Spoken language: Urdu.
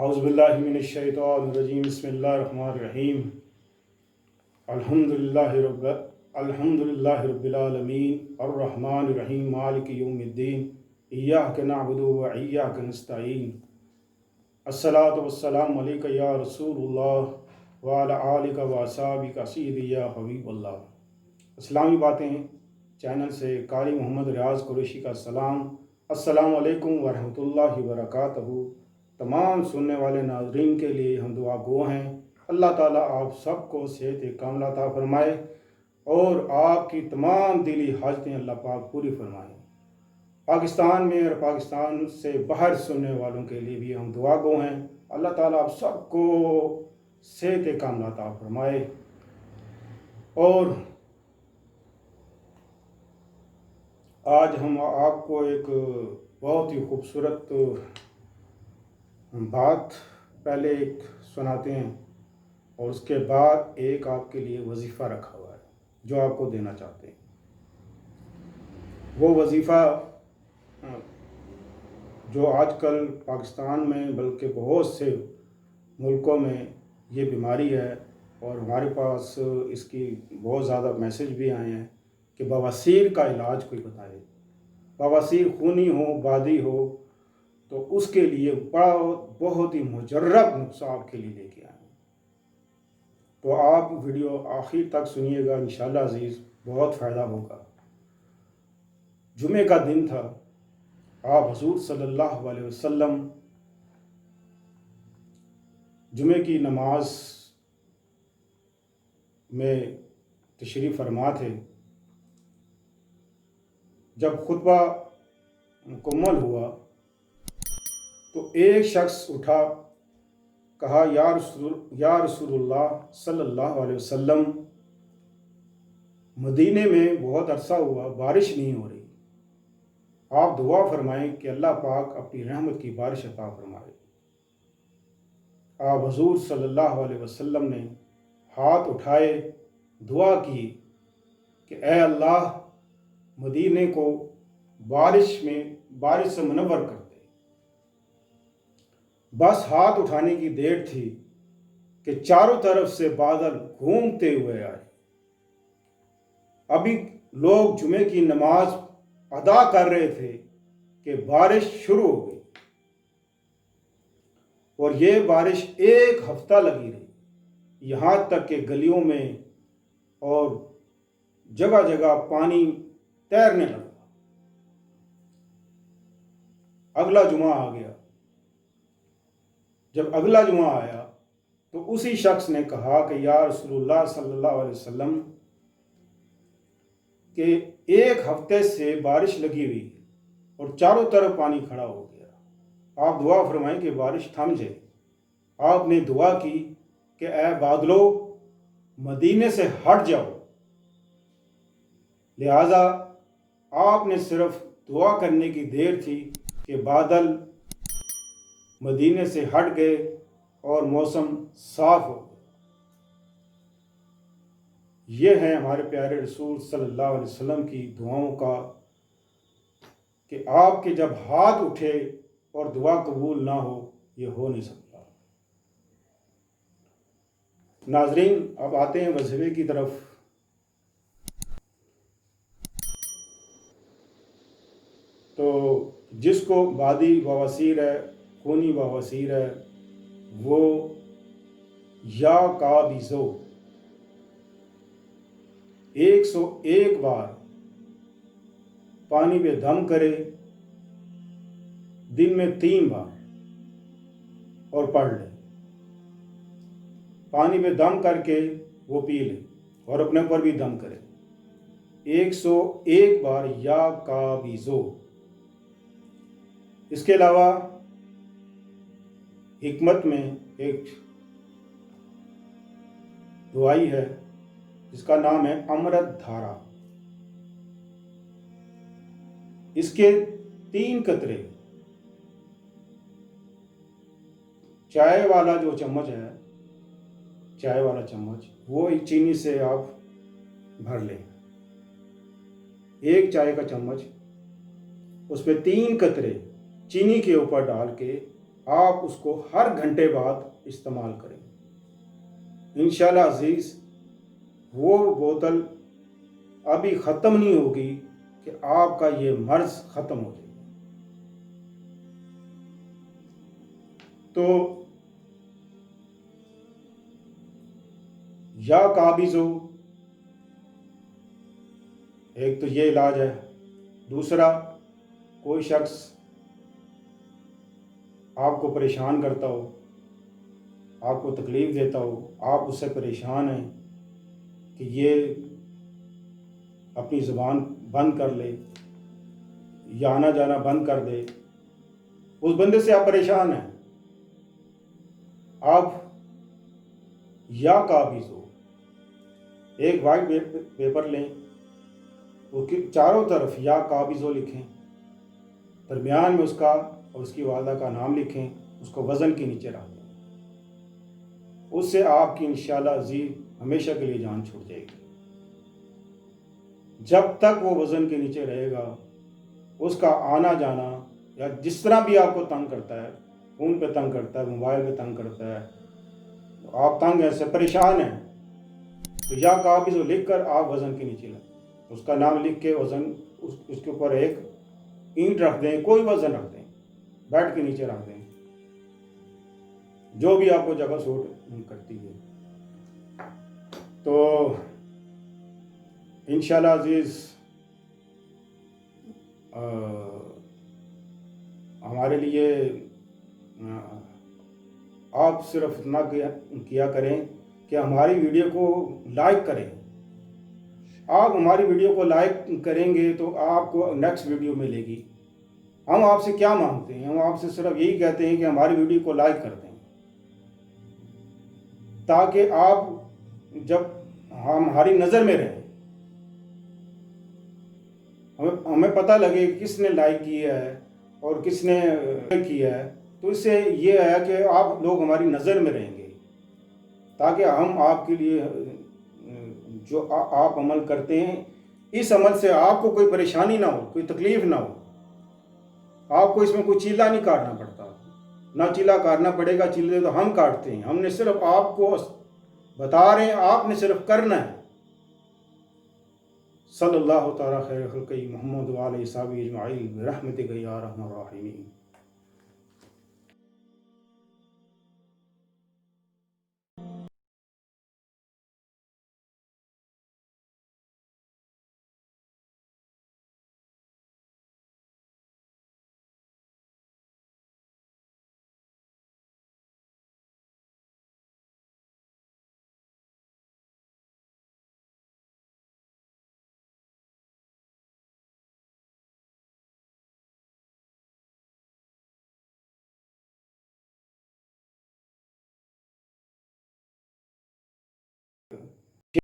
اعوذ باللہ من الشیطان الرجیم بسم اللہ الرحمن الرحیم الحمدللہ رب العالمین الرحمن الرحیم مالک یوم الدین ایاک نعبد و ایاک نستعین الصلاۃ والسلام علیک یا رسول اللہ وعلی آلک و اصحابک سیدی یا حبیب اللہ۔ اسلامی باتیں چینل سے قاری محمد ریاض قریشی کا سلام۔ السلام علیکم ورحمۃ اللہ وبرکاتہ۔ تمام سننے والے ناظرین کے لیے ہم دعا گو ہیں، اللہ تعالیٰ آپ سب کو صحت کاملہ عطا فرمائے اور آپ کی تمام دلی حاجتیں اللہ پاک پوری فرمائے۔ پاکستان میں اور پاکستان سے باہر سننے والوں کے لیے بھی ہم دعا گو ہیں، اللہ تعالیٰ آپ سب کو صحت کاملہ عطا فرمائے۔ اور آج ہم آپ کو ایک بہت ہی خوبصورت بات پہلے ایک سناتے ہیں اور اس کے بعد ایک آپ کے لیے وظیفہ رکھا ہوا ہے جو آپ کو دینا چاہتے ہیں۔ وہ وظیفہ جو آج کل پاکستان میں بلکہ بہت سے ملکوں میں یہ بیماری ہے اور ہمارے پاس اس کی بہت زیادہ میسج بھی آئے ہیں کہ بواسیر کا علاج کوئی بتائے۔ بواسیر خونی ہو، بادی ہو، تو اس کے لیے بہت ہی مجرب نسخہ آپ کے لیے لے کے آئے ہیں۔ تو آپ ویڈیو آخر تک سنیے گا، انشاءاللہ عزیز بہت فائدہ ہوگا۔ جمعہ کا دن تھا، آپ حضور صلی اللہ علیہ وسلم جمعہ کی نماز میں تشریف فرما تھے۔ جب خطبہ مکمل ہوا تو ایک شخص اٹھا، کہا یا رسول اللہ صلی اللہ علیہ وسلم، مدینے میں بہت عرصہ ہوا بارش نہیں ہو رہی، آپ دعا فرمائیں کہ اللہ پاک اپنی رحمت کی بارش عطا فرمائے۔ آپ حضور صلی اللہ علیہ وسلم نے ہاتھ اٹھائے، دعا کی کہ اے اللہ مدینے کو بارش سے منور کر دے۔ بس ہاتھ اٹھانے کی دیر تھی کہ چاروں طرف سے بادل گھومتے ہوئے آئے۔ ابھی لوگ جمعے کی نماز ادا کر رہے تھے کہ بارش شروع ہو گئی، اور یہ بارش ایک ہفتہ لگی رہی، یہاں تک کہ گلیوں میں اور جگہ جگہ پانی تیرنے لگا۔ اگلا جمعہ آ گیا۔ جب اگلا جمعہ آیا تو اسی شخص نے کہا کہ یا رسول اللہ صلی اللہ علیہ وسلم کہ ایک ہفتے سے بارش لگی ہوئی اور چاروں طرف پانی کھڑا ہو گیا، آپ دعا فرمائیں کہ بارش تھم جائے۔ آپ نے دعا کی کہ اے بادلو مدینے سے ہٹ جاؤ۔ لہذا آپ نے صرف دعا کرنے کی دیر تھی کہ بادل مدینے سے ہٹ گئے اور موسم صاف ہو گیا۔ یہ ہے ہمارے پیارے رسول صلی اللہ علیہ وسلم کی دعاؤں کا کہ آپ کے جب ہاتھ اٹھے اور دعا قبول نہ ہو، یہ ہو نہیں سکتا۔ ناظرین، اب آتے ہیں وظیفے کی طرف۔ تو جس کو بادی بواسیر ہے، خونی بواسیر ہے، وہ یا قابضو 101 بار پانی میں دم کرے، دن میں 3 بار، اور پڑھ لے۔ پانی میں دم کر کے وہ پی لے اور اپنے اوپر بھی دم کرے 101 بار یا قابضو۔ اس کے علاوہ حکمت میں ایک دعائی ہے جس کا نام ہے امرت دھارا۔ اس کے 3 قطرے چائے والا جو چمچ ہے، چائے والا چمچ، وہ ایک چینی سے آپ بھر لیں، 1 چائے کا چمچ، اس پہ 3 قطرے چینی کے اوپر ڈال کے آپ اس کو ہر گھنٹے بعد استعمال کریں۔ انشاءاللہ عزیز وہ بوتل ابھی ختم نہیں ہوگی کہ آپ کا یہ مرض ختم ہو جائے۔ تو یا قابض ہو، ایک تو یہ علاج ہے۔ دوسرا، کوئی شخص آپ کو پریشان کرتا ہو، آپ کو تکلیف دیتا ہو، آپ اس سے پریشان ہیں کہ یہ اپنی زبان بند کر لے یا آنا جانا بند کر دے، اس بندے سے آپ پریشان ہیں، آپ یا قابض ہو ایک وائٹ پیپر لیں، اس کی چاروں طرف یا قابض ہو لکھیں، درمیان میں اس کا اور اس کی والدہ کا نام لکھیں، اس کو وزن کے نیچے رکھ دیں۔ اس سے آپ کی انشاءاللہ عزیز ہمیشہ کے لیے جان چھوٹ جائے گی۔ جب تک وہ وزن کے نیچے رہے گا، اس کا آنا جانا یا جس طرح بھی آپ کو تنگ کرتا ہے، فون پہ تنگ کرتا ہے، موبائل پہ تنگ کرتا ہے، آپ تنگ ایسے پریشان ہیں، تو یا قابض ہو لکھ کر آپ وزن کے نیچے لیں، اس کا نام لکھ کے وزن اس کے اوپر ایک اینٹ رکھ دیں، کوئی وزن رکھ دیں، بیڈ کے نیچے رکھ دیں، جو بھی آپ کو جگہ سوٹ کرتی ہے۔ تو انشاءاللہ عزیز ہمارے لیے آپ صرف اتنا کیا کریں کہ ہماری ویڈیو کو لائک کریں۔ آپ ہماری ویڈیو کو لائک کریں گے تو آپ کو نیکسٹ ویڈیو ملے گی۔ ہم آپ سے کیا مانگتے ہیں؟ ہم آپ سے صرف یہی کہتے ہیں کہ ہماری ویڈیو کو لائک کر دیں، تاکہ آپ جب ہماری نظر میں رہیں، ہمیں پتہ لگے کس نے لائک کیا ہے اور کس نے کیا ہے، تو اس سے یہ ہے کہ آپ لوگ ہماری نظر میں رہیں گے، تاکہ ہم آپ کے لیے جو آپ عمل کرتے ہیں، اس عمل سے آپ کو کوئی پریشانی نہ ہو، کوئی تکلیف نہ ہو، آپ کو اس میں کوئی چیلا نہیں کاٹنا پڑتا، نہ چیلا کاٹنا پڑے گا، چیلے تو ہم کاٹتے ہیں، ہم نے صرف آپ کو بتا رہے ہیں، آپ نے صرف کرنا ہے۔ صلی اللہ تعالی خیر خلقہ محمد وعلی صحابہ اجمعین برحمتک یا ارحم الراحمین۔